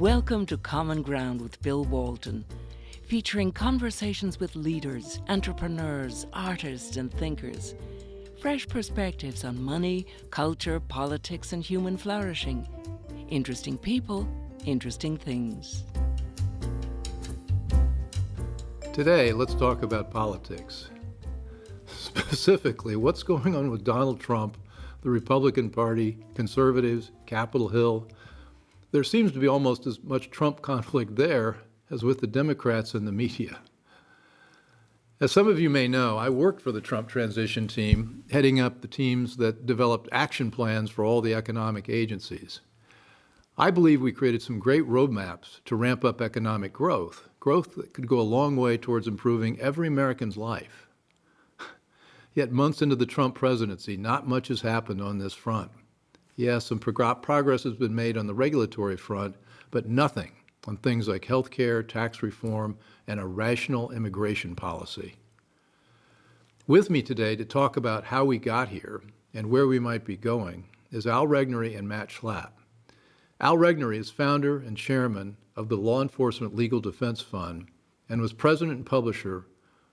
Welcome to Common Ground with Bill Walton, featuring conversations with leaders, entrepreneurs, artists, and thinkers. Fresh perspectives on money, culture, politics, and human flourishing. Interesting people, interesting things. Today, let's talk about politics. Specifically, what's going on with Donald Trump, the Republican Party, conservatives, Capitol Hill. There seems to be almost as much Trump conflict there as with the Democrats and the media. As some of you may know, I worked for the Trump transition team, heading up the teams that developed action plans for all the economic agencies. I believe we created some great roadmaps to ramp up economic growth that could go a long way towards improving every American's life. Yet months into the Trump presidency, not much has happened on this front. Yes, some progress has been made on the regulatory front, but nothing on things like health care, tax reform, and a rational immigration policy. With me today to talk about how we got here and where we might be going is Al Regnery and Matt Schlapp. Al Regnery is founder and chairman of the Law Enforcement Legal Defense Fund and was president and publisher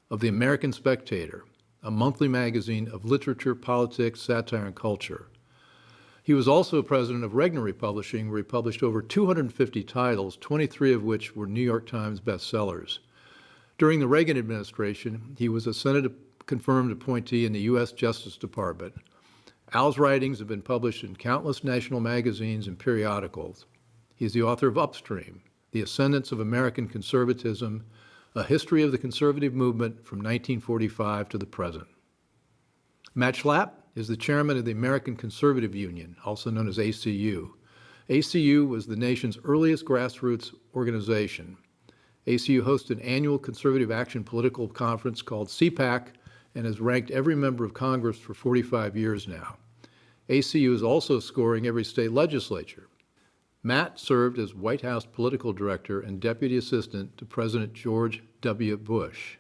of The American Spectator, a monthly magazine of literature, politics, satire, and culture. He was also president of Regnery Publishing, where he published over 250 titles, 23 of which were New York Times bestsellers. During the Reagan administration, he was a Senate-confirmed appointee in the U.S. Justice Department. Al's writings have been published in countless national magazines and periodicals. He is the author of Upstream, The Ascendance of American Conservatism, A History of the Conservative Movement from 1945 to the Present. Matt Schlapp is the chairman of the American Conservative Union, also known as ACU. ACU was the nation's earliest grassroots organization. ACU hosts an annual conservative action political conference called CPAC and has ranked every member of Congress for 45 years now. ACU is also scoring every state legislature. Matt served as White House political director and deputy assistant to President George W. Bush.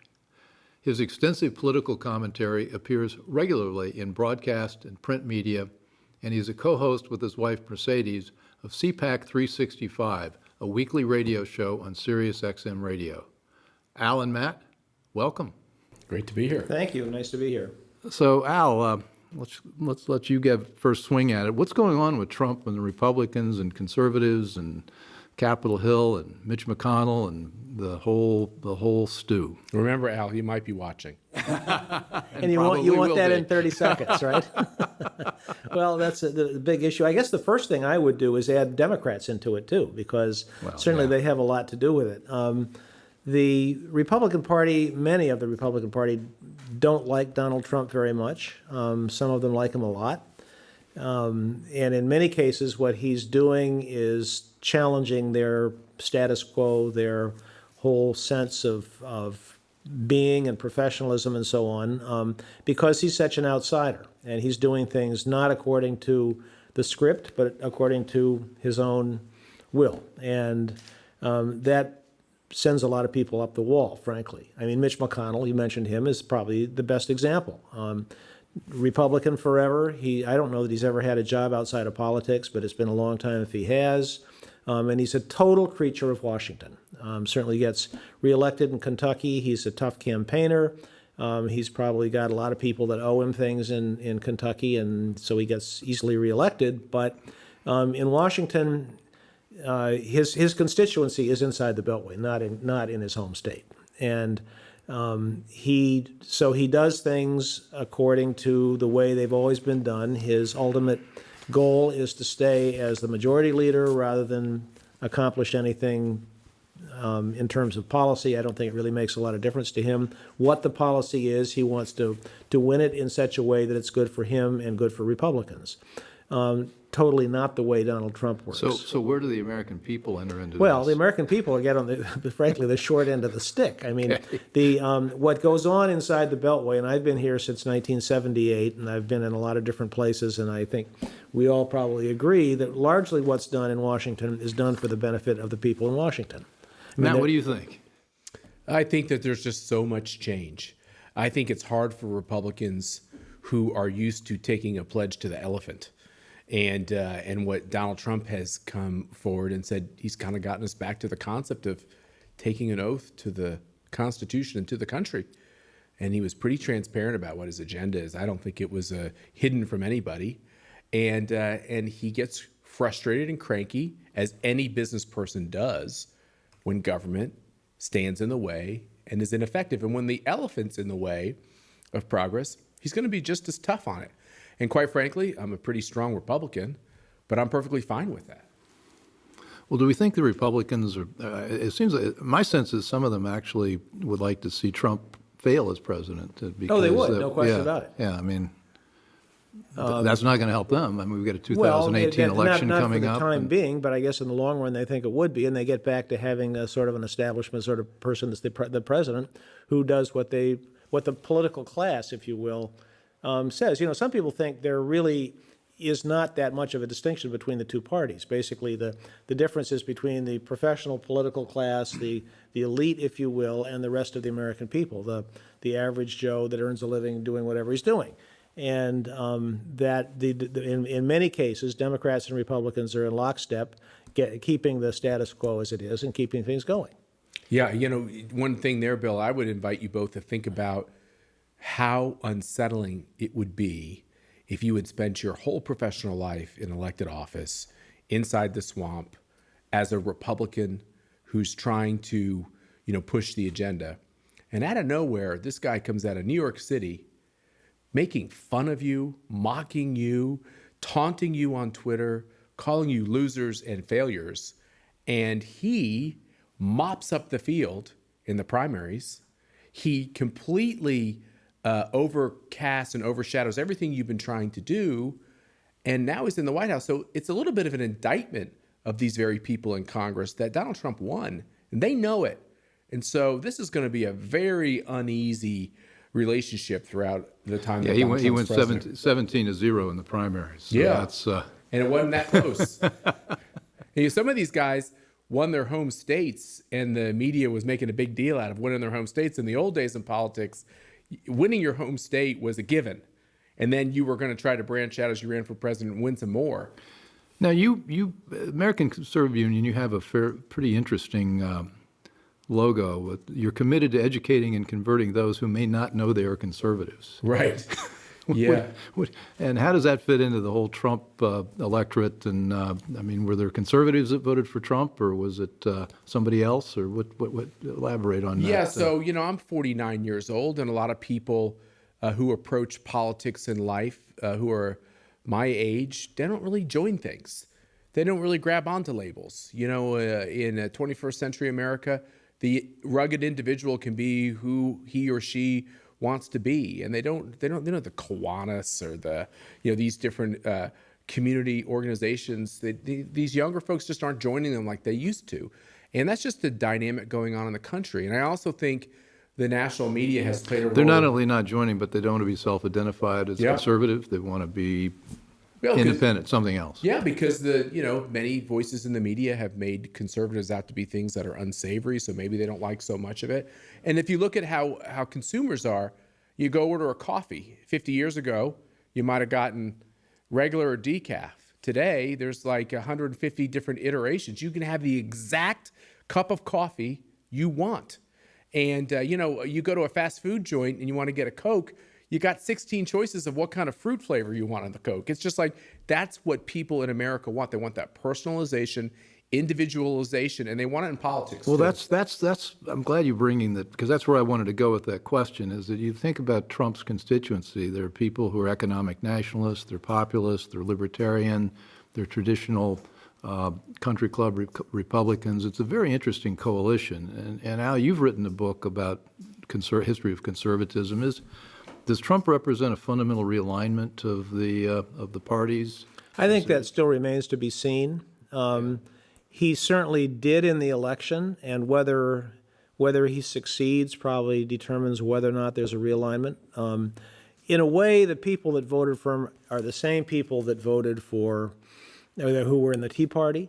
His extensive political commentary appears regularly in broadcast and print media, and he is a co-host with his wife Mercedes of CPAC 365, a weekly radio show on Sirius XM Radio. Al and Matt, welcome. Great to be here. Thank you. Nice to be here. So, Al, let's let you get first swing at it. What's going on with Trump and the Republicans and conservatives and Capitol Hill and Mitch McConnell and the whole stew? Remember, Al, he might be watching. And you want that in 30 seconds, right? Well, that's the big issue. I guess the first thing I would do is add Democrats into it too, because certainly they have a lot to do with it. The Republican Party, many of the Republican Party don't like Donald Trump very much. Some of them like him a lot. And in many cases, what he's doing is challenging their status quo, their whole sense of being and professionalism and so on, because he's such an outsider. And he's doing things not according to the script, but according to his own will. And that sends a lot of people up the wall, frankly. I mean, Mitch McConnell, you mentioned him, is probably the best example. Republican forever. I don't know that he's ever had a job outside of politics, but it's been a long time if he has. And he's a total creature of Washington. Certainly gets reelected in Kentucky. He's a tough campaigner. He's probably got a lot of people that owe him things in Kentucky, and so he gets easily reelected. But in Washington, his constituency is inside the Beltway, not in his home state. And he does things according to the way they've always been done. His ultimate goal is to stay as the majority leader rather than accomplish anything in terms of policy. I don't think it really makes a lot of difference to him what the policy is. He wants to win it in such a way that it's good for him and good for Republicans. Totally not the way Donald Trump works. So where do the American people enter into Well, this? the American people get on frankly, the short end of the stick. I mean, what goes on inside the Beltway, and I've been here since 1978, and I've been in a lot of different places, and I think we all probably agree that largely what's done in Washington is done for the benefit of the people in Washington. Matt, what do you think? I think that there's just so much change. I think it's hard for Republicans who are used to taking a pledge to the elephant And what Donald Trump has come forward and said, he's kind of gotten us back to the concept of taking an oath to the Constitution and to the country. And he was pretty transparent about what his agenda is. I don't think it was hidden from anybody. And he gets frustrated and cranky, as any business person does, when government stands in the way and is ineffective. And when the elephant's in the way of progress, he's going to be just as tough on it. And quite frankly, I'm a pretty strong Republican, but I'm perfectly fine with that. Well, do we think the Republicans are, it seems like, my sense is some of them actually would like to see Trump fail as president. Because, they would, no question about it. Yeah, I mean, that's not going to help them. I mean, we've got a 2018 election coming up. Not for the time being, but I guess in the long run they think it would be, and they get back to having a sort of an establishment sort of person that's the president who does what the political class, if you will, says. You know, some people think there really is not that much of a distinction between the two parties. Basically, the difference is between the professional political class, the elite, if you will, and the rest of the American people, the average Joe that earns a living doing whatever he's doing. And that in many cases, Democrats and Republicans are in lockstep, keeping the status quo as it is and keeping things going. Yeah, you know, one thing there, Bill, I would invite you both to think about how unsettling it would be if you had spent your whole professional life in elected office inside the swamp as a Republican who's trying to, you know, push the agenda. And out of nowhere, this guy comes out of New York City making fun of you, mocking you, taunting you on Twitter, calling you losers and failures. And he mops up the field in the primaries. He completely overcasts and overshadows everything you've been trying to do. And now he's in the White House. So it's a little bit of an indictment of these very people in Congress that Donald Trump won. And they know it. And so this is going to be a very uneasy relationship throughout the time that Donald he went president. 17-0 in the primaries. So yeah. That's, and it wasn't that close. And some of these guys won their home states, and the media was making a big deal out of winning their home states. In the old days in politics, winning your home state was a given. And then you were going to try to branch out as you ran for president and win some more. Now, you American Conservative Union, you have a pretty interesting logo. You're committed to educating and converting those who may not know they are conservatives. Right. Yeah. And how does that fit into the whole Trump electorate? And I mean, were there conservatives that voted for Trump, or was it somebody else? Or what elaborate on that? Yeah, so, you know, I'm 49 years old, and a lot of people who approach politics in life who are my age, they don't really join things. They don't really grab onto labels. You know, in 21st century America, the rugged individual can be who he or she wants to be, and they don't the Kiwanis or the, you know, these different community organizations. These younger folks just aren't joining them like they used to, and that's just the dynamic going on in the country. And I also think the national media has played a role. They're not only not joining, but they don't want to be self-identified as conservative. They want to be independent, something else. Yeah, because many voices in the media have made conservatives out to be things that are unsavory, so maybe they don't like so much of it. And if you look at how consumers are, you go order a coffee. 50 years ago, you might have gotten regular or decaf. Today, there's like 150 different iterations. You can have the exact cup of coffee you want. And, you go to a fast food joint and you want to get a Coke, you got 16 choices of what kind of fruit flavor you want in the Coke. It's just like, that's what people in America want. They want that personalization, individualization, and they want it in politics. Well, too. that's I'm glad you're bringing that, because that's where I wanted to go with that question, is that you think about Trump's constituency. There are people who are economic nationalists, they're populists, they're libertarian, they're traditional country club Republicans. It's a very interesting coalition. And Al, you've written a book about history of conservatism. Does Trump represent a fundamental realignment of the parties? I think that still remains to be seen. He certainly did in the election, and whether he succeeds probably determines whether or not there's a realignment. In a way, the people that voted for him are the same people that voted for, who were in the Tea Party.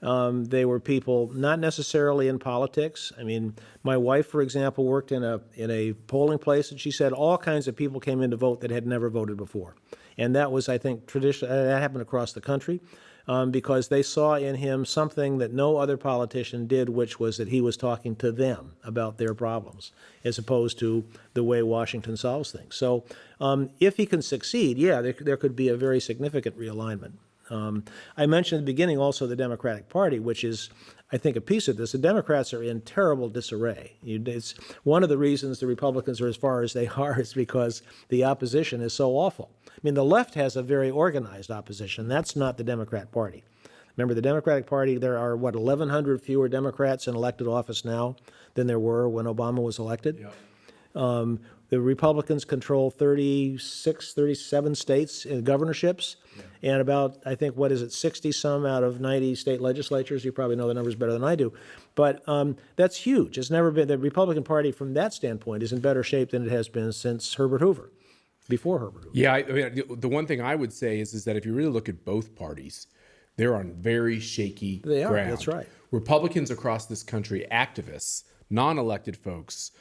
They were people not necessarily in politics. I mean, my wife, for example, worked in a polling place, and she said all kinds of people came in to vote that had never voted before. And that was, I think, traditional. That happened across the country. Because they saw in him something that no other politician did, which was that he was talking to them about their problems, as opposed to the way Washington solves things. So if he can succeed, yeah, there could be a very significant realignment. I mentioned at the beginning also the Democratic Party, which is, I think, a piece of this. The Democrats are in terrible disarray. It's one of the reasons the Republicans are as far as they are is because the opposition is so awful. I mean, the left has a very organized opposition. That's not the Democrat Party. Remember, the Democratic Party, there are, 1,100 fewer Democrats in elected office now than there were when Obama was elected. Yep. The Republicans control 36, 37 states in governorships, and about, I think, 60-some out of 90 state legislatures. You probably know the numbers better than I do. But that's huge. It's never been, the Republican Party from that standpoint is in better shape than it has been since Herbert Hoover, before Herbert Hoover. Yeah, I mean, the one thing I would say is that if you really look at both parties, they're on very shaky ground. They are, that's right. Republicans across this country, activists, non-elected folks,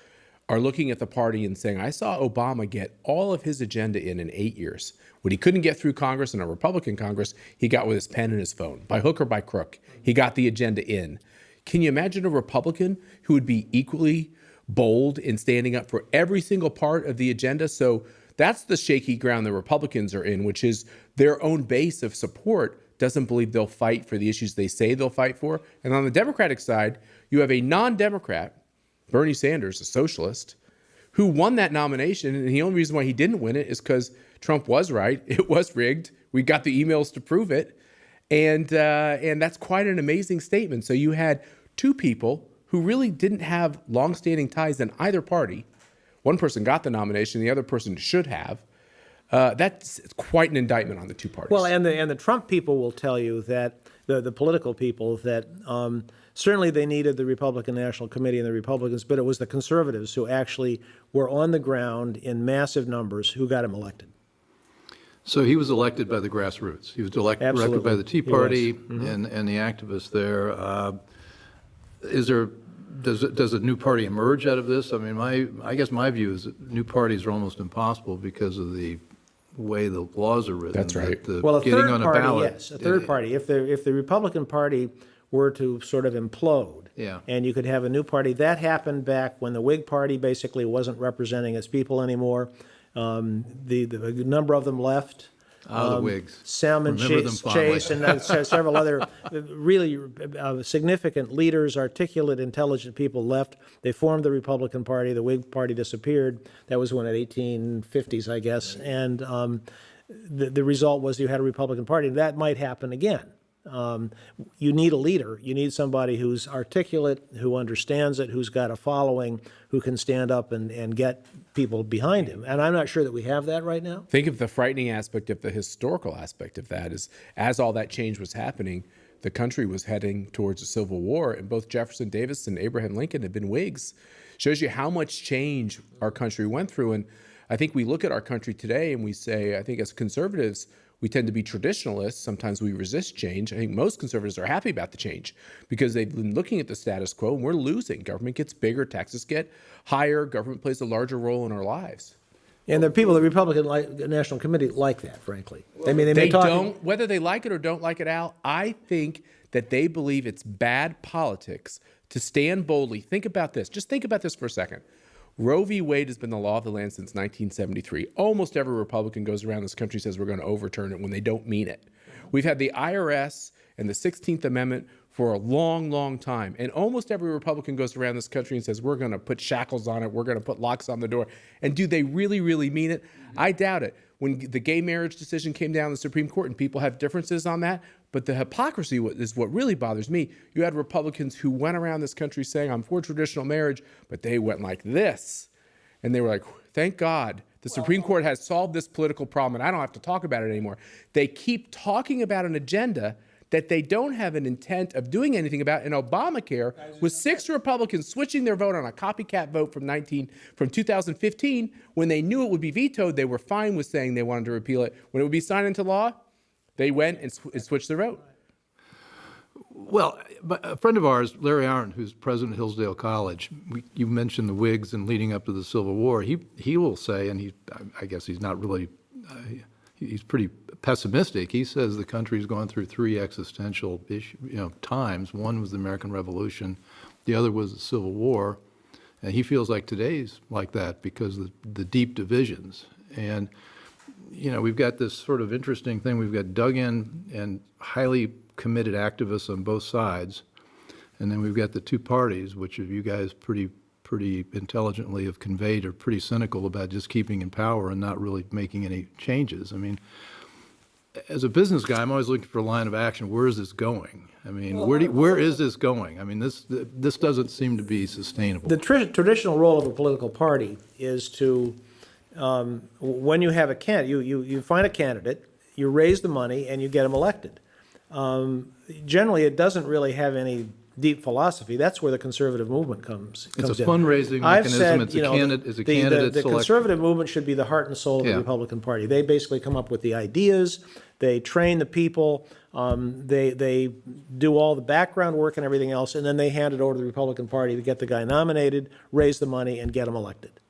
are looking at the party and saying, I saw Obama get all of his agenda in 8 years. What he couldn't get through Congress and a Republican Congress, he got with his pen and his phone. By hook or by crook, he got the agenda in. Can you imagine a Republican who would be equally bold in standing up for every single part of the agenda? So that's the shaky ground the Republicans are in, which is their own base of support doesn't believe they'll fight for the issues they say they'll fight for. And on the Democratic side, you have a non-Democrat, Bernie Sanders, a socialist, who won that nomination. And the only reason why he didn't win it is because Trump was right. It was rigged. We got the emails to prove it. And that's quite an amazing statement. So you had two people who really didn't have longstanding ties in either party. One person got the nomination. The other person should have. That's quite an indictment on the two parties. Well, and the Trump people will tell you that, the political people, that certainly they needed the Republican National Committee and the Republicans, but it was the conservatives who actually were on the ground in massive numbers who got him elected. So he was elected by the grassroots. He was elected by the Tea Party and the activists there. Does a new party emerge out of this? I mean, I guess my view is that new parties are almost impossible because of the way the laws are written. That's right. Well, a getting third on a party, ballot, yes, a third party. If the Republican Party were to sort of implode, and you could have a new party, that happened back when the Whig Party basically wasn't representing its people anymore. The number of them left. The Whigs. Salmon Chase and several other really significant leaders, articulate, intelligent people left. They formed the Republican Party. The Whig Party disappeared. That was when, at 1850s, I guess. And the result was you had a Republican Party. That might happen again. You need a leader. You need somebody who's articulate, who understands it, who's got a following, who can stand up and get people behind him. And I'm not sure that we have that right now. Think of the frightening aspect of the historical aspect of that is, as all that change was happening, the country was heading towards a civil war, and both Jefferson Davis and Abraham Lincoln had been Whigs. Shows you how much change our country went through. And I think we look at our country today and we say, I think as conservatives, we tend to be traditionalists. Sometimes we resist change. I think most conservatives are happy about the change because they've been looking at the status quo and we're losing. Government gets bigger, taxes get higher, government plays a larger role in our lives. And the people, the Republican National Committee, like that, frankly. I mean, they don't, whether they like it or don't like it, Al, I think that they believe it's bad politics to stand boldly. Think about this. Just think about this for a second. Roe v. Wade has been the law of the land since 1973. Almost every Republican goes around this country says we're going to overturn it when they don't mean it. We've had the IRS and the 16th Amendment for a long, long time. And almost every Republican goes around this country and says we're going to put shackles on it, we're going to put locks on the door. And do they really, really mean it? I doubt it. When the gay marriage decision came down the Supreme Court, and people have differences on that, but the hypocrisy is what really bothers me. You had Republicans who went around this country saying, I'm for traditional marriage, but they went like this. And they were like, thank God the Supreme Court has solved this political problem, and I don't have to talk about it anymore. They keep talking about an agenda that they don't have an intent of doing anything about. And Obamacare, with 6 Republicans switching their vote on a copycat vote from 2015, when they knew it would be vetoed, they were fine with saying they wanted to repeal it. When it would be signed into law, they went and switched their vote. Well, a friend of ours, Larry Aron, who's president of Hillsdale College, you mentioned the Whigs and leading up to the Civil War. He will say, and I guess he's not really, he's pretty pessimistic. He says the country's gone through three existential times. One was the American Revolution, the other was the Civil War, and he feels like today's like that because of the deep divisions. And we've got this sort of interesting thing. We've got dug-in and highly committed activists on both sides, and then we've got the two parties, which you guys pretty intelligently have conveyed are pretty cynical about just keeping in power and not really making any changes. I mean, as a business guy, I'm always looking for a line of action. Where is this going? I mean, where is this going? I mean, this doesn't seem to be sustainable. The traditional role of a political party is to, when you have a candidate, you find a candidate, you raise the money, and you get them elected. Generally, it doesn't really have any deep philosophy. That's where the conservative movement comes It's a in. fundraising mechanism. It's a candidate the selection. conservative movement should be the heart and soul of the Republican Party. They basically come up with the ideas, they train the people, they do all the background work and everything else, and then they hand it over to the Republican Party to get the guy nominated, raise the money, and get him elected.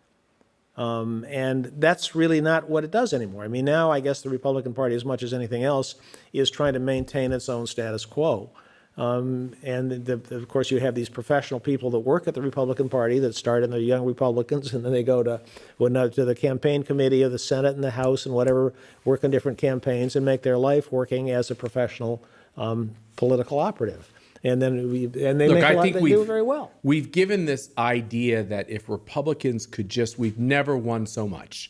And that's really not what it does anymore. I mean, now I guess the Republican Party, as much as anything else, is trying to maintain its own status quo. And of course, you have these professional people that work at the Republican Party that start in the Young Republicans, and then they go to the campaign committee of the Senate and the House and whatever, work on different campaigns and make their life working as a professional political operative. And then they do it very well. We've given this idea that if Republicans could we've never won so much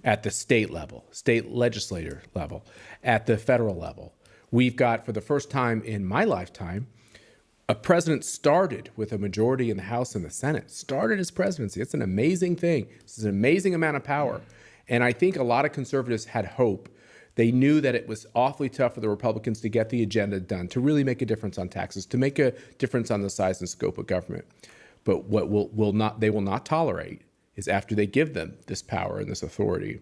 at the state level, state legislator level, at the federal level. We've got, for the first time in my lifetime, a president started with a majority in the House and the Senate, started his presidency. It's an amazing thing. It's an amazing amount of power. And I think a lot of conservatives had hope. They knew that it was awfully tough for the Republicans to get the agenda done, to really make a difference on taxes, to make a difference on the size and scope of government. But what they will not tolerate is after they give them this power and this authority,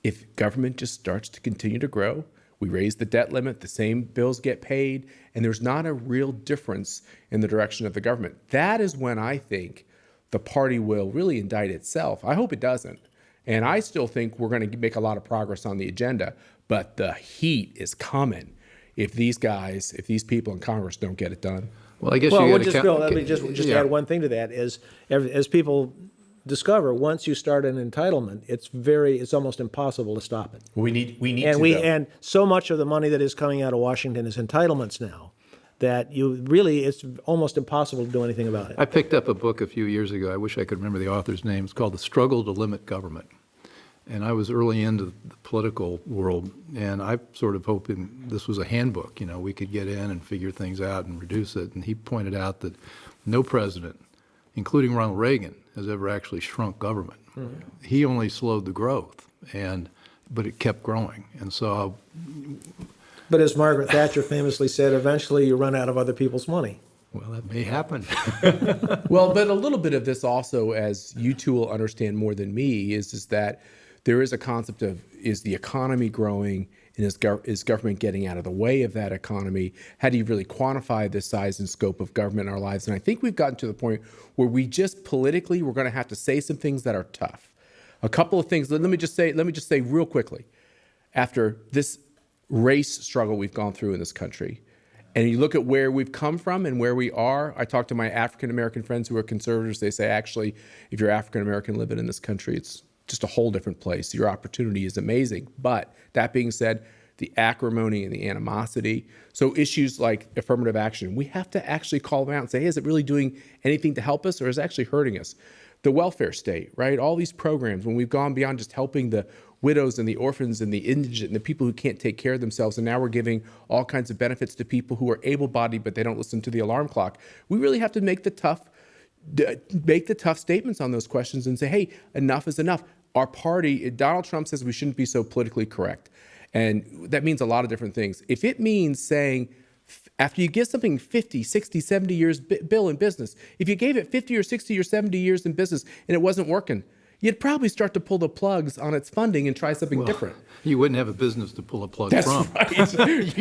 if government just starts to continue to grow, we raise the debt limit, the same bills get paid, and there's not a real difference in the direction of the government. That is when I think the party will really indict itself. I hope it doesn't. And I still think we're going to make a lot of progress on the agenda, but the heat is coming if these people in Congress don't get it done. Well, I guess let me just add one thing to that is, as people discover, once you start an entitlement, it's almost impossible to stop it. We need and so much of the money that is coming out of Washington is entitlements now that it's almost impossible to do anything about it. I picked up a book a few years ago. I wish I could remember the author's name. It's called The Struggle to Limit Government. And I was early into the political world, and I sort of hoping this was a handbook. We could get in and figure things out and reduce it. And he pointed out that no president, including Ronald Reagan, has ever actually shrunk government. Mm-hmm. He only slowed the growth, but it kept growing. And so... But as Margaret Thatcher famously said, eventually you run out of other people's money. Well, that may happen. Well, but a little bit of this also, as you two will understand more than me, is that there is a concept of, is the economy growing, and is government getting out of the way of that economy? How do you really quantify the size and scope of government in our lives? And I think we've gotten to the point where we just politically, we're going to have to say some things that are tough. A couple of things. Let me just say real quickly. After this race struggle we've gone through in this country, and you look at where we've come from and where we are. I talk to my African-American friends who are conservatives. They say, actually, if you're African-American living in this country, it's just a whole different place. Your opportunity is amazing. But that being said, the acrimony and the animosity. So issues like affirmative action, we have to actually call them out and say, hey, is it really doing anything to help us, or is it actually hurting us? The welfare state, right? All these programs, when we've gone beyond just helping the widows and the orphans and the indigent and the people who can't take care of themselves, and now we're giving all kinds of benefits to people who are able-bodied but they don't listen to the alarm clock. We really have to make the tough statements on those questions and say, hey, enough is enough. Our party, Donald Trump says we shouldn't be so politically correct. And that means a lot of different things. If it means saying, after you give something 50, 60, 70 years, Bill, in business, if you gave it 50 or 60 or 70 years in business and it wasn't working, you'd probably start to pull the plugs on its funding and try something different. You wouldn't have a business to pull a plug from. That's right.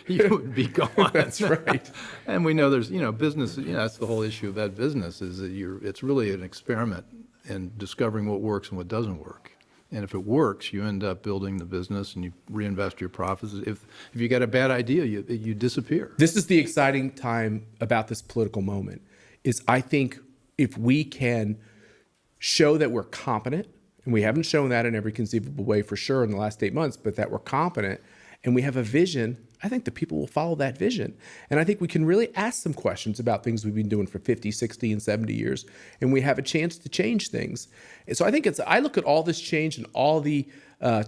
You would be gone. That's right. And we know there's, business, that's the whole issue of that business, is that it's really an experiment in discovering what works and what doesn't work. And if it works, you end up building the business and you reinvest your profits. If you got a bad idea, you disappear. This is the exciting time about this political moment, is I think if we can show that we're competent, and we haven't shown that in every conceivable way for sure in the last 8 months, but that we're competent and we have a vision, I think the people will follow that vision. And I think we can really ask some questions about things we've been doing for 50, 60, and 70 years, and we have a chance to change things. And so I think I look at all this change and all the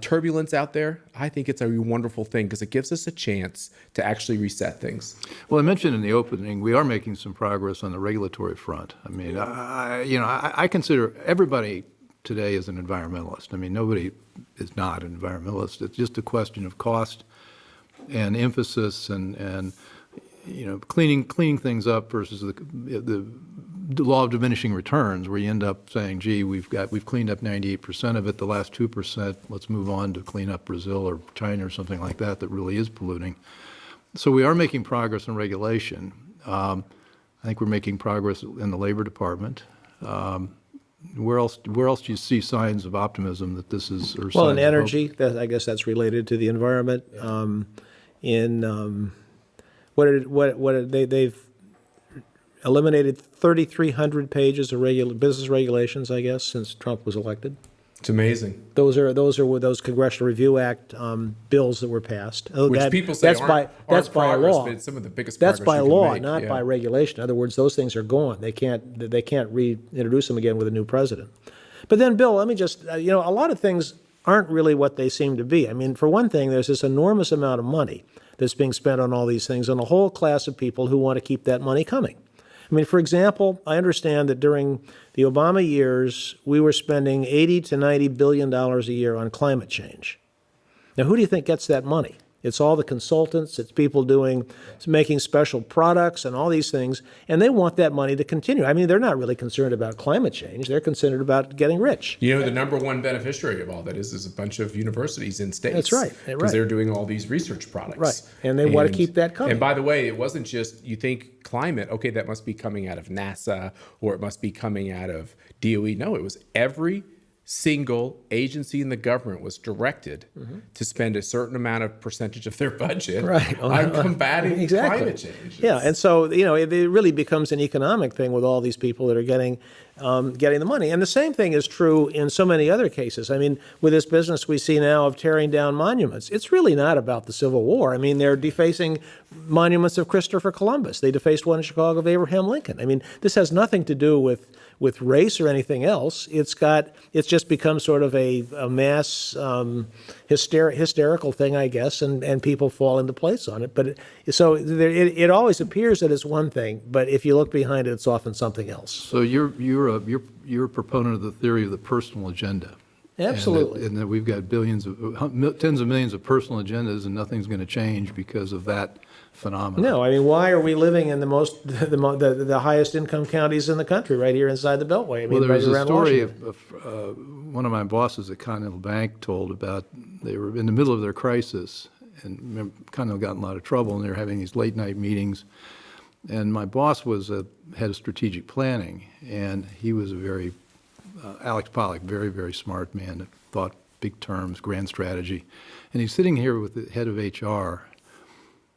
turbulence out there, I think it's a wonderful thing because it gives us a chance to actually reset things. Well, I mentioned in the opening, we are making some progress on the regulatory front. I mean, I consider everybody today is an environmentalist. I mean, nobody is not an environmentalist. It's just a question of cost and emphasis and cleaning things up versus the law of diminishing returns, where you end up saying, gee, we've cleaned up 98% of it, the last 2%, let's move on to clean up Brazil or China or something like that really is polluting. So we are making progress in regulation. I think we're making progress in the Labor Department. Where else do you see signs of optimism that this is? Or well, in signs of energy, I guess that's related to the environment. They've eliminated 3,300 pages of business regulations, I guess, since Trump was elected. It's amazing. Those are those Congressional Review Act bills that were passed. Which people say that's aren't by progress, law. but it's some of the biggest That's progress by you can law, make. not by regulation. In other words, those things are gone. They can't reintroduce them again with a new president. But then, Bill, let me just a lot of things aren't really what they seem to be. I mean, for one thing, there's this enormous amount of money that's being spent on all these things, and a whole class of people who want to keep that money coming. I mean, for example, I understand that during the Obama years, we were spending $80 to $90 billion a year on climate change. Now, who do you think gets that money? It's all the consultants, it's people making special products and all these things, and they want that money to continue. I mean, they're not really concerned about climate change. They're concerned about getting rich. The number one beneficiary of all that is a bunch of universities in states. That's right. Because they're doing all these research products. Right, and they want to keep that coming. And by the way, it wasn't just, you think climate, okay, that must be coming out of NASA or it must be coming out of DOE. No, it was every single agency in the government was directed to spend a certain amount of percentage of their budget on combating climate change. Yeah, and so it really becomes an economic thing with all these people that are getting the money. And the same thing is true in so many other cases. I mean, with this business we see now of tearing down monuments, it's really not about the Civil War. I mean, they're defacing monuments of Christopher Columbus. They defaced one in Chicago of Abraham Lincoln. I mean, this has nothing to do with race or anything else. It's just become sort of a mass hysterical thing, I guess, and people fall into place on it. But it always appears that it's one thing, but if you look behind it, it's often something else. So you're a proponent of the theory of the personal agenda. Absolutely. And that we've got tens of millions of personal agendas, and nothing's going to change because of that phenomenon. No, I mean, why are we living in the highest income counties in the country, right here inside the Beltway? I mean, well, there was right a around story Washington. one of my bosses at Continental Bank told about, they were in the middle of their crisis, and Continental got in a lot of trouble, and they were having these late night meetings. And my boss was head of strategic planning, and he was a very Alex Pollock, very, very smart man that thought big terms, grand strategy. And he's sitting here with the head of HR,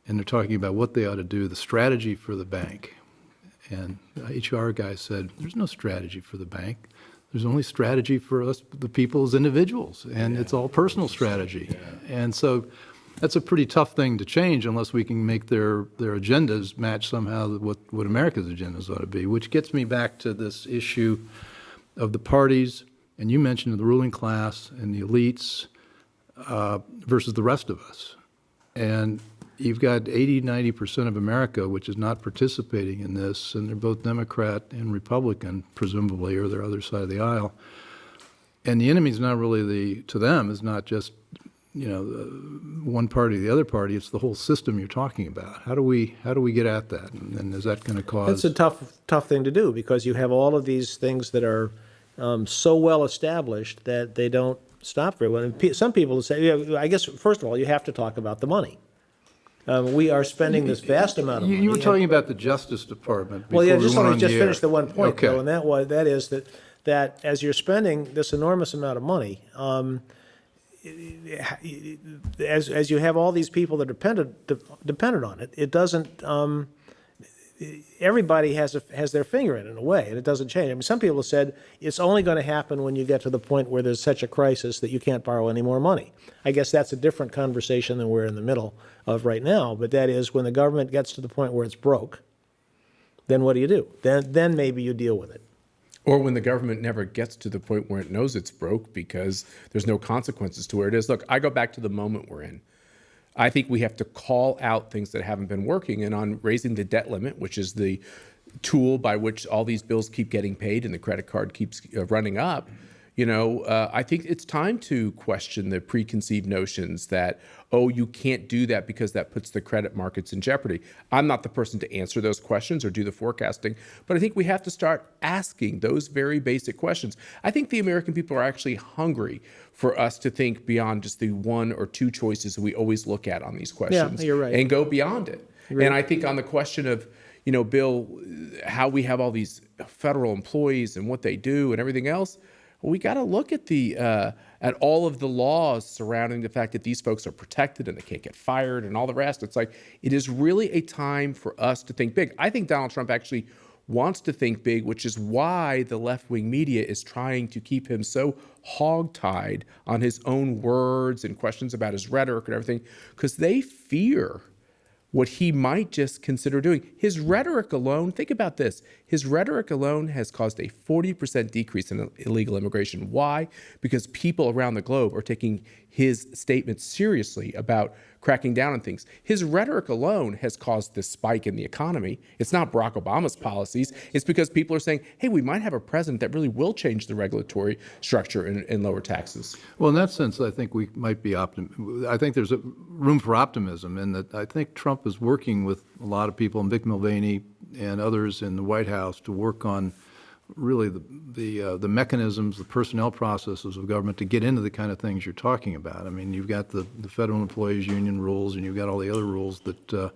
and they're talking about what they ought to do, the strategy for the bank. And the HR guy said, there's no strategy for the bank. There's only strategy for us, the people as individuals, and it's all personal strategy. Yeah. And so that's a pretty tough thing to change unless we can make their agendas match somehow what America's agendas ought to be, which gets me back to this issue of the parties, and you mentioned the ruling class and the elites versus the rest of us. And you've got 80-90% of America which is not participating in this, and they're both Democrat and Republican, presumably, or they're other side of the aisle. And the enemy's not really to them is not just one party or the other party. It's the whole system you're talking about. How do we get at that? And is that going to cause? It's a tough thing to do because you have all of these things that are so well established that they don't stop very well. And some people say, I guess first of all, you have to talk about the money. We are spending this vast amount of money. You were talking about the Justice Department. Well, yeah, just let me finish the one point, okay. though, and that is that that as you're spending this enormous amount of money, as you have all these people that are dependent on it, it doesn't. Everybody has their finger in it in a way, and it doesn't change. I mean, some people have said it's only going to happen when you get to the point where there's such a crisis that you can't borrow any more money. I guess that's a different conversation than we're in the middle of right now. But that is, when the government gets to the point where it's broke, then what do? Then maybe you deal with it. Or when the government never gets to the point where it knows it's broke because there's no consequences to where it is. Look, I go back to the moment we're in. I think we have to call out things that haven't been working. And on raising the debt limit, which is the tool by which all these bills keep getting paid and the credit card keeps running up, I think it's time to question the preconceived notions that, you can't do that because that puts the credit markets in jeopardy. I'm not the person to answer those questions or do the forecasting, but I think we have to start asking those very basic questions. I think the American people are actually hungry for us to think beyond just the one or two choices we always look at on these questions. Yeah, you're right. And go beyond it. Right. And I think on the question of, Bill, how we have all these federal employees and what they do and everything else, we got to look at at all of the laws surrounding the fact that these folks are protected and they can't get fired and all the rest. It's like, it is really a time for us to think big. I think Donald Trump actually wants to think big, which is why the left-wing media is trying to keep him so hogtied on his own words and questions about his rhetoric and everything, because they fear what he might just consider doing. His rhetoric alone, think about this, his rhetoric alone has caused a 40% decrease in illegal immigration. Why? Because people around the globe are taking his statements seriously about cracking down on things. His rhetoric alone has caused this spike in the economy. It's not Barack Obama's policies. It's because people are saying, hey, we might have a president that really will change the regulatory structure and lower taxes. Well, in that sense, I think we might be I think there's a room for optimism in that I think Trump is working with a lot of people, and Mick Mulvaney and others in the White House, to work on really the mechanisms, the personnel processes of government to get into the kind of things you're talking about. I mean, you've got the Federal Employees Union rules, and you've got all the other rules that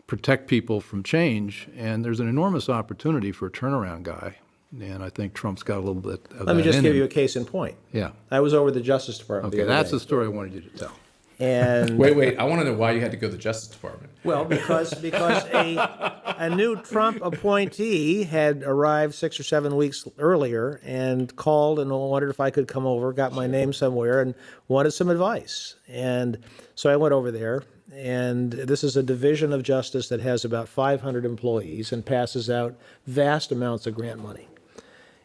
protect people from change, and there's an enormous opportunity for a turnaround guy, and I think Trump's got a little bit of that. Let me just give you a case in point. Yeah. I was over the Justice Department the Okay, other that's day. the story I wanted you to tell. And Wait, I want to know why you had to go to the Justice Department. well, because a new Trump appointee had arrived 6 or 7 weeks earlier and called and wondered if I could come over, got my name somewhere, and wanted some advice. And so I went over there, and this is a division of justice that has about 500 employees and passes out vast amounts of grant money.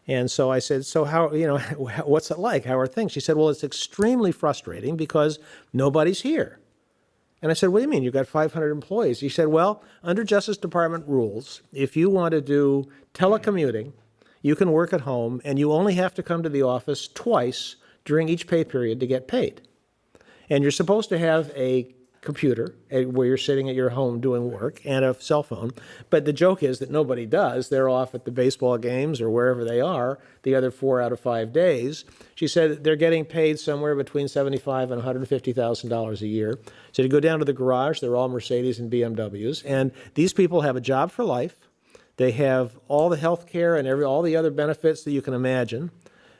And so I said, so how, what's it like? How are things? She said, well, it's extremely frustrating because nobody's here. And I said, what do you mean? You've got 500 employees. He said, well, under Justice Department rules, if you want to do telecommuting, you can work at home, and you only have to come to the office twice during each pay period to get paid. And you're supposed to have a computer where you're sitting at your home doing work and a cell phone. But the joke is that nobody does. They're off at the baseball games or wherever they are the other 4 out of 5 days. She said they're getting paid somewhere between $75,000 and $150,000 a year. So you go down to the garage, they're all Mercedes and BMWs. And these people have a job for life. They have all the health care and all the other benefits that you can imagine.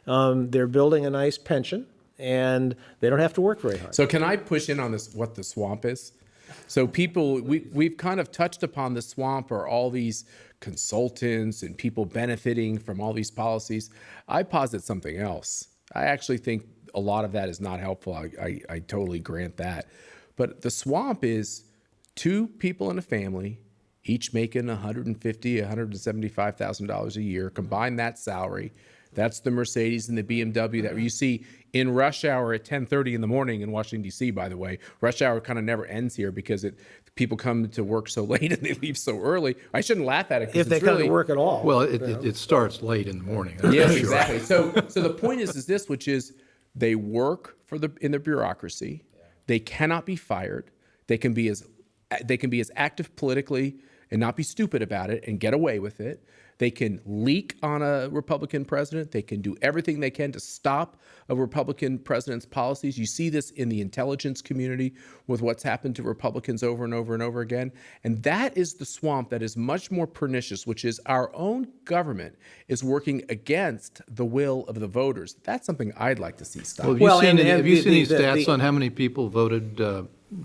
They're building a nice pension. And they don't have to work very hard. So can I push in on this, what the swamp is? So people, we've kind of touched upon the swamp or all these consultants and people benefiting from all these policies. I posit something else. I actually think a lot of that is not helpful. I totally grant that. But the swamp is 2 people in a family, each making $150,000, $175,000 a year. Combine that salary. That's the Mercedes and the BMW that you see in rush hour at 10:30 in the morning in Washington, D.C., by the way. Rush hour kind of never ends here because people come to work so late and they leave so early. I shouldn't laugh at it. If they come to work at all. Well, it starts late in the morning. Yes, sure. Exactly. So the point is this, which is they work in the bureaucracy. They cannot be fired. They can be as active politically and not be stupid about it and get away with it. They can leak on a Republican president. They can do everything they can to stop a Republican president's policies. You see this in the intelligence community with what's happened to Republicans over and over and over again. And that is the swamp that is much more pernicious, which is our own government is working against the will of the voters. That's something I'd like to see stop. Well, have you seen any stats on how many people voted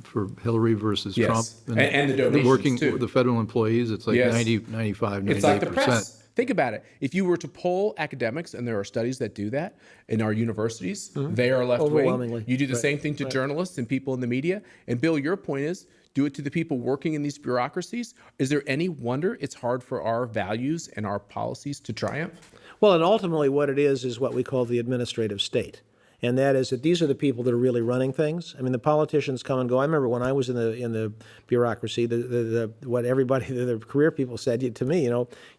for Hillary versus Trump? And the donations, too. The federal employees, it's like 90, 95, 98%. It's like the press. Think about it. If you were to poll academics, and there are studies that do that in our universities, they are left-wing. You do the same thing to journalists and people in the media. And Bill, your point is, do it to the people working in these bureaucracies. Is there any wonder it's hard for our values and our policies to triumph? Well, and ultimately what it is what we call the administrative state. And that is that these are the people that are really running things. I mean, the politicians come and go. I remember when I was in the bureaucracy, what everybody, the career people said to me,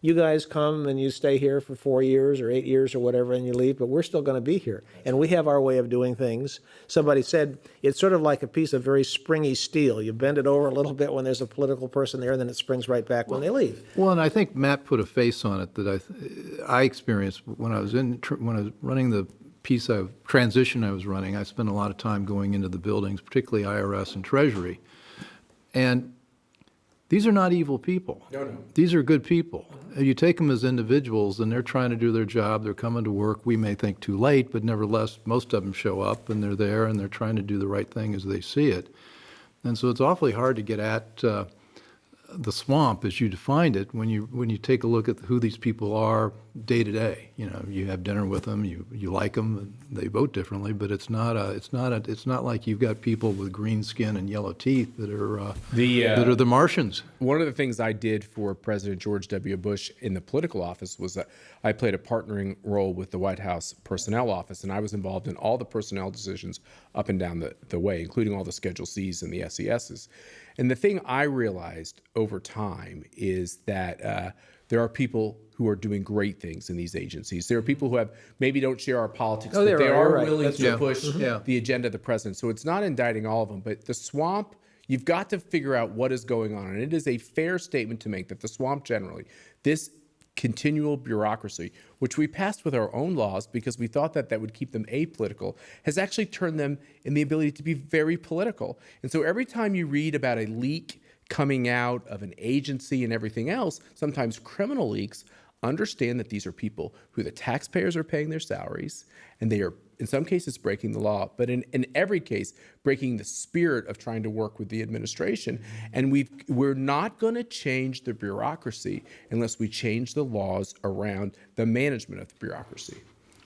you guys come and you stay here for 4 years or 8 years or whatever, and you leave, but we're still going to be here. And we have our way of doing things. Somebody said it's sort of like a piece of very springy steel. You bend it over a little bit when there's a political person there, and then it springs right back when they leave. Well, and I think Matt put a face on it that I experienced when I was running the piece of transition I was running. I spent a lot of time going into the buildings, particularly IRS and Treasury. And these are not evil people. No. These are good people. You take them as individuals, and they're trying to do their job. They're coming to work. We may think too late, but nevertheless, most of them show up, and they're there, and they're trying to do the right thing as they see it. And so it's awfully hard to get at the swamp as you defined it when you take a look at who these people are day to day. You have dinner with them, you like them, and they vote differently, but it's not like you've got people with green skin and yellow teeth that are the Martians. One of the things I did for President George W. Bush in the political office was that I played a partnering role with the White House Personnel Office, and I was involved in all the personnel decisions up and down the way, including all the Schedule Cs and the SESs. And the thing I realized over time is that there are people who are doing great things in these agencies. There are people who maybe don't share our politics, but they are willing to push the agenda of the president. So it's not indicting all of them, but the swamp, you've got to figure out what is going on. And it is a fair statement to make that the swamp generally, this continual bureaucracy, which we passed with our own laws because we thought that would keep them apolitical, has actually turned them in the ability to be very political. And so every time you read about a leak coming out of an agency and everything else, sometimes criminal leaks, understand that these are people who the taxpayers are paying their salaries, and they are in some cases breaking the law, but in every case breaking the spirit of trying to work with the administration. And we're not going to change the bureaucracy unless we change the laws around the management of the bureaucracy.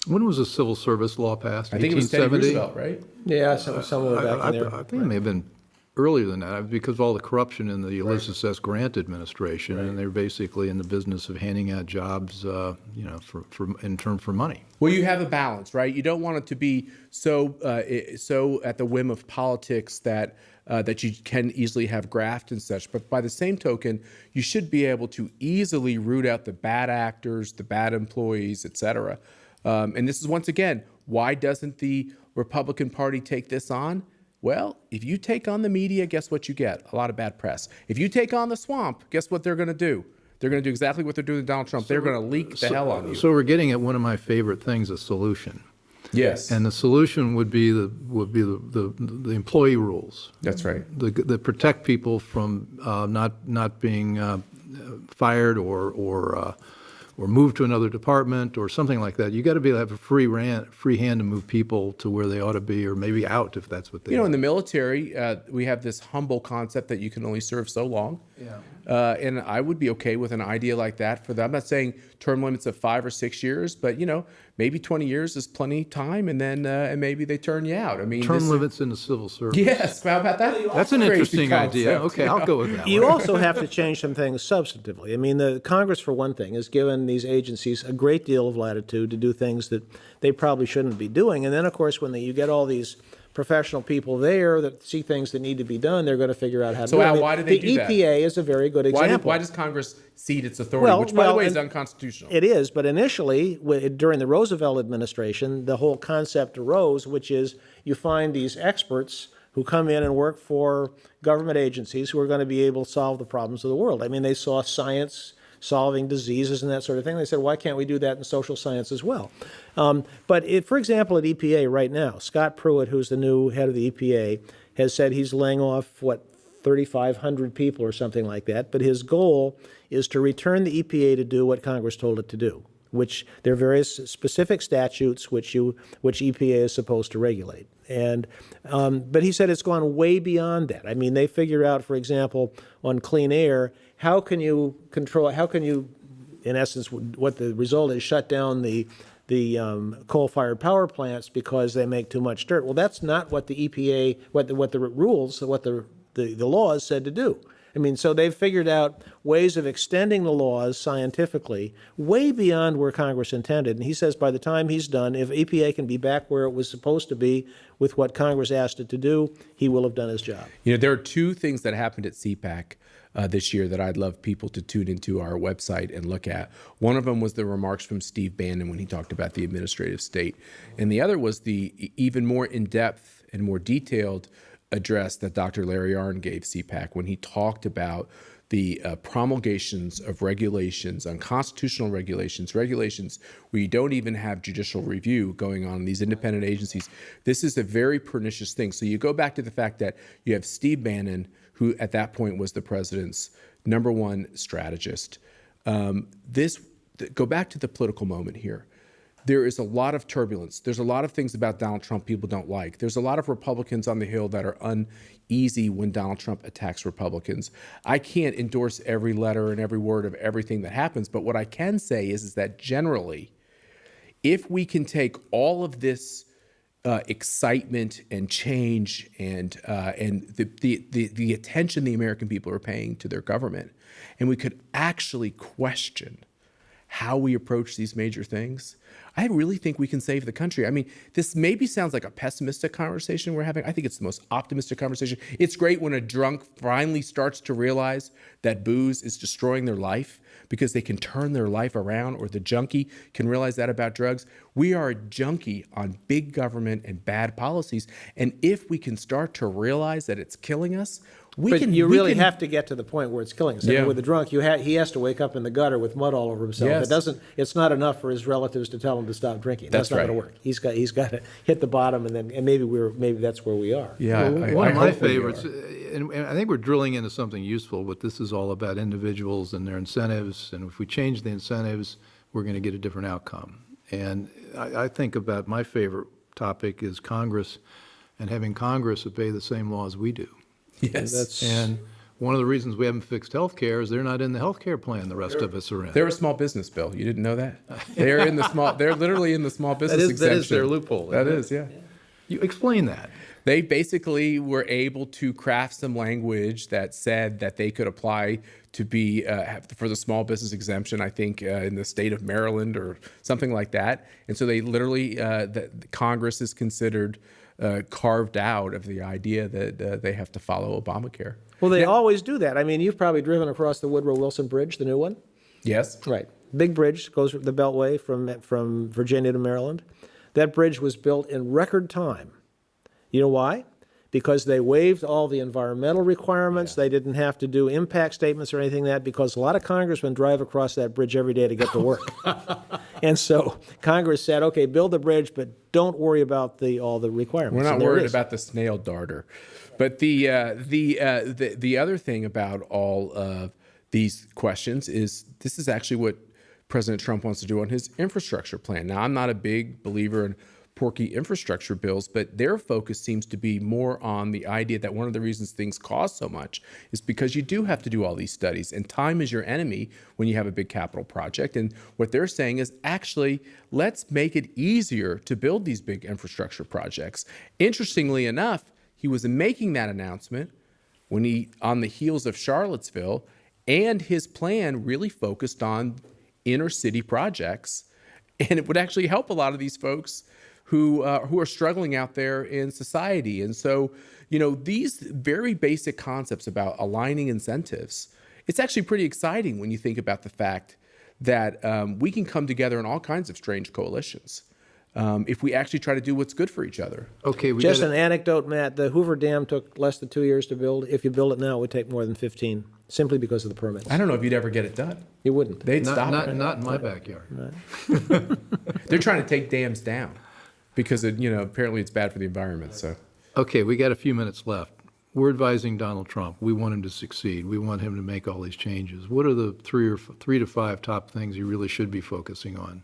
When was the civil service law passed? I think it was Teddy Roosevelt, right? Yeah, somewhere back in there. I think it may have been earlier than that, because of all the corruption in the Ulysses S. Grant administration, and they're basically in the business of handing out jobs, in turn for money. Well, you have a balance, right? You don't want it to be so at the whim of politics that you can easily have graft and such. But by the same token, you should be able to easily root out the bad actors, the bad employees, et cetera. And this is, once again, why doesn't the Republican Party take this on? Well, if you take on the media, guess what you get? A lot of bad press. If you take on the swamp, guess what they're going to do? They're going to do exactly what they're doing to Donald Trump. They're going to leak the hell on you. So we're getting at one of my favorite things, a solution. Yes. And the solution would be the employee rules. That's right. That protect people from not being fired or move to another department or something like that. You got to be able to have a free hand to move people to where they ought to be, or maybe out if that's what they. In the military, we have this humble concept that you can only serve so long. Yeah. And I would be okay with an idea like that for them. I'm not saying term limits of 5 or 6 years, but maybe 20 years is plenty time, and then and maybe they turn you out. I mean, term limits in the civil service. Yes, how about that? That's an interesting idea. Okay, I'll go with that. You also have to change some things substantively. I mean, the Congress, for one thing, has given these agencies a great deal of latitude to do things that they probably shouldn't be doing. And then, of course, when you get all these professional people there that see things that need to be done, they're going to figure out how to do it. So, Al, why do they do that? The EPA is a very good example. Why does Congress cede its authority, which, by the way, is unconstitutional? It is, but initially, during the Roosevelt administration, the whole concept arose, which is you find these experts who come in and work for government agencies who are going to be able to solve the problems of the world. I mean, they saw science solving diseases and that sort of thing. They said, why can't we do that in social science as well? For example, at EPA right now, Scott Pruitt, who's the new head of the EPA, has said he's laying off, 3,500 people or something like that. But his goal is to return the EPA to do what Congress told it to do, which there are various specific statutes which EPA is supposed to regulate. But he said it's gone way beyond that. I mean, they figured out, for example, on clean air, how can you, in essence, what the result is, shut down the coal-fired power plants because they make too much dirt. Well, that's not what the EPA, what the rules, what the laws said to do. I mean, so they've figured out ways of extending the laws scientifically way beyond where Congress intended. And he says by the time he's done, if EPA can be back where it was supposed to be with what Congress asked it to do, he will have done his job. There are two things that happened at CPAC this year that I'd love people to tune into our website and look at. One of them was the remarks from Steve Bannon when he talked about the administrative state. And the other was the even more in-depth and more detailed address that Dr. Larry Arnn gave CPAC when he talked about the promulgations of regulations, unconstitutional regulations where you don't even have judicial review going on in these independent agencies. This is a very pernicious thing. So you go back to the fact that you have Steve Bannon, who at that point was the president's number one strategist. Go back to the political moment here. There is a lot of turbulence. There's a lot of things about Donald Trump people don't like. There's a lot of Republicans on the Hill that are uneasy when Donald Trump attacks Republicans. I can't endorse every letter and every word of everything that happens, but what I can say is that generally, if we can take all of this excitement and change and the attention the American people are paying to their government, and we could actually question how we approach these major things, I really think we can save the country. I mean, this maybe sounds like a pessimistic conversation we're having. I think it's the most optimistic conversation. It's great when a drunk finally starts to realize that booze is destroying their life because they can turn their life around, or the junkie can realize that about drugs. We are a junkie on big government and bad policies. And if we can start to realize that it's killing us, you really have to get to the point where it's killing us. Yeah. With the drunk, he has to wake up in the gutter with mud all over himself. Yes. It's not enough for his relatives to tell him to stop drinking. That's not going to work. He's got to hit the bottom, and maybe that's where we are. Yeah, one of my favorites, and I think we're drilling into something useful. What this is all about: individuals and their incentives. And if we change the incentives, we're going to get a different outcome. And I think about my favorite topic is Congress, and having Congress obey the same laws we do. Yes. And one of the reasons we haven't fixed health care is they're not in the health care plan the rest of us are in. They're a small business, Bill. You didn't know that? They're literally in the small business exemption. That is their loophole. That is, yeah. You explain that. They basically were able to craft some language that said that they could apply to be for the small business exemption, I think, in the state of Maryland or something like that. And so they literally, Congress is considered carved out of the idea that they have to follow Obamacare. Well, they always do that. I mean, you've probably driven across the Woodrow Wilson Bridge, the new one. Yes. Right. Big bridge, goes the Beltway from Virginia to Maryland. That bridge was built in record time. You know why? Because they waived all the environmental requirements. They didn't have to do impact statements or anything like that, because a lot of congressmen drive across that bridge every day to get to work. And so Congress said, okay, build the bridge, but don't worry about all the requirements. We're not worried about the snail darter. But the other thing about all of these questions is this is actually what President Trump wants to do on his infrastructure plan. Now, I'm not a big believer in porky infrastructure bills, but their focus seems to be more on the idea that one of the reasons things cost so much is because you do have to do all these studies, and time is your enemy when you have a big capital project. And what they're saying is, actually, let's make it easier to build these big infrastructure projects. Interestingly enough, he was making that announcement when on the heels of Charlottesville, and his plan really focused on inner city projects, and it would actually help a lot of these folks who are struggling out there in society. And so, these very basic concepts about aligning incentives, it's actually pretty exciting when you think about the fact that we can come together in all kinds of strange coalitions. if we actually try to do what's good for each other. Okay, just an anecdote, Matt. The Hoover Dam took less than 2 years to build. If you build it now, it would take more than 15, simply because of the permits. I don't know if you'd ever get it done. You wouldn't. They'd stop it. Not in my backyard. They're trying to take dams down because apparently it's bad for the environment. So Okay, we got a few minutes left. We're advising Donald Trump. We want him to succeed. We want him to make all these changes. What are the 3 to 5 top things you really should be focusing on?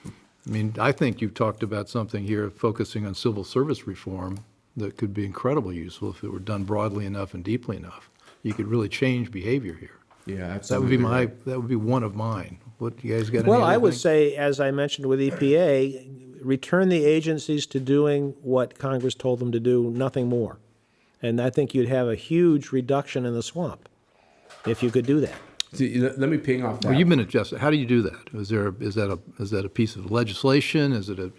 I mean, I think you've talked about something here, focusing on civil service reform, that could be incredibly useful if it were done broadly enough and deeply enough. You could really change behavior here. yeah, That absolutely. would be one of mine. What, you guys got any Well, other I would thing? say, as I mentioned with EPA, return the agencies to doing what Congress told them to do, nothing more. And I think you'd have a huge reduction in the swamp if you could do that. See, let me ping off that. Well, you've been adjusted. How do you do that? Is that a piece of legislation? Is it a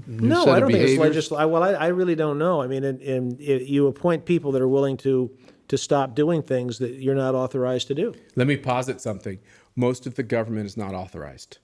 new No, set I of don't think it's behaviors? legislation. Well, I really don't know. I mean, and you appoint people that are willing to stop doing things that you're not authorized to do. Let me posit something. Most of the government is not authorized.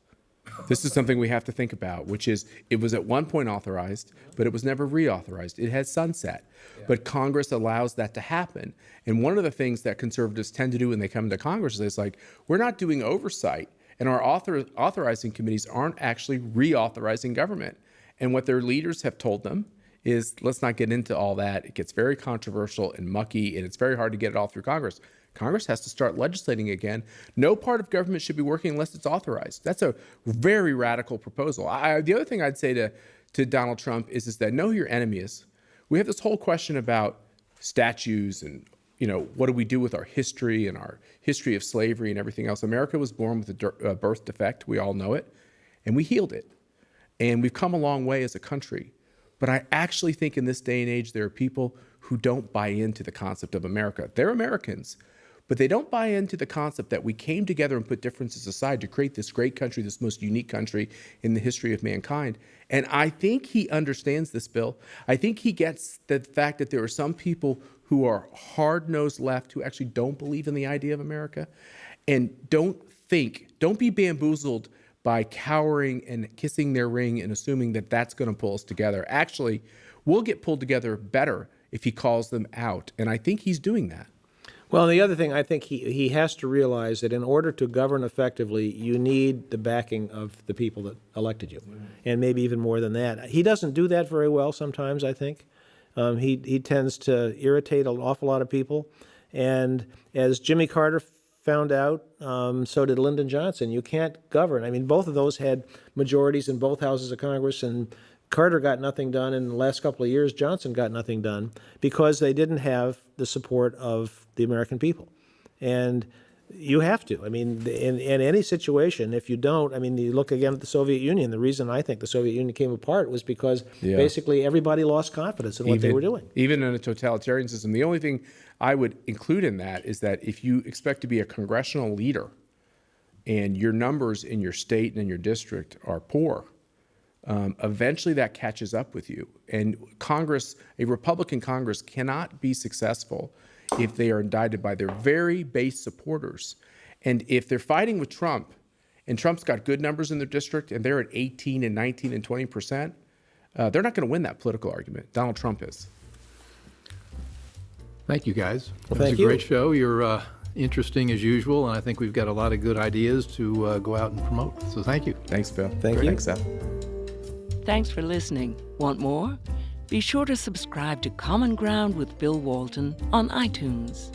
This is something we have to think about, which is it was at one point authorized, but it was never reauthorized. It has sunset. But Congress allows that to happen. And one of the things that conservatives tend to do when they come to Congress is it's like, we're not doing oversight, and our authorizing committees aren't actually reauthorizing government. And what their leaders have told them is, let's not get into all that. It gets very controversial and mucky, and it's very hard to get it all through Congress. Congress has to start legislating again. No part of government should be working unless it's authorized. That's a very radical proposal. The other thing I'd say to Donald Trump is that know who your enemy is. We have this whole question about statues and what do we do with our history and our history of slavery and everything else. America was born with a birth defect. We all know it. And we healed it. And we've come a long way as a country. But I actually think in this day and age, there are people who don't buy into the concept of America. They're Americans, but they don't buy into the concept that we came together and put differences aside to create this great country, this most unique country in the history of mankind. And I think he understands this, Bill. I think he gets the fact that there are some people who are hard-nosed left who actually don't believe in the idea of America and don't be bamboozled by cowering and kissing their ring and assuming that that's going to pull us together. Actually, we'll get pulled together better if he calls them out. And I think he's doing that. Well, the other thing, I think he has to realize that in order to govern effectively, you need the backing of the people that elected you, and maybe even more than that. He doesn't do that very well sometimes, I think. He tends to irritate an awful lot of people. And as Jimmy Carter found out, so did Lyndon Johnson. You can't govern. I mean, both of those had majorities in both houses of Congress, and Carter got nothing done. In the last couple of years, Johnson got nothing done because they didn't have the support of the American people. And you have to. I mean, in any situation, if you don't, I mean, you look again at the Soviet Union. The reason I think the Soviet Union came apart was because basically everybody lost confidence in what they were doing. Even in a totalitarian system, the only thing I would include in that is that if you expect to be a congressional leader and your numbers in your state and in your district are poor, eventually that catches up with you. And Congress, a Republican Congress, cannot be successful if they are indicted by their very base supporters. And if they're fighting with Trump, and Trump's got good numbers in their district, and they're at 18 and 19 and 20%, they're not going to win that political argument. Donald Trump is. Thank you, guys. Well, It was thank a great you. show. You're interesting as usual, and I think we've got a lot of good ideas to go out and promote. So thank you. Thanks, Bill. Thank you. Thanks, Seth. Thanks for listening. Want more? Be sure to subscribe to Common Ground with Bill Walton on iTunes.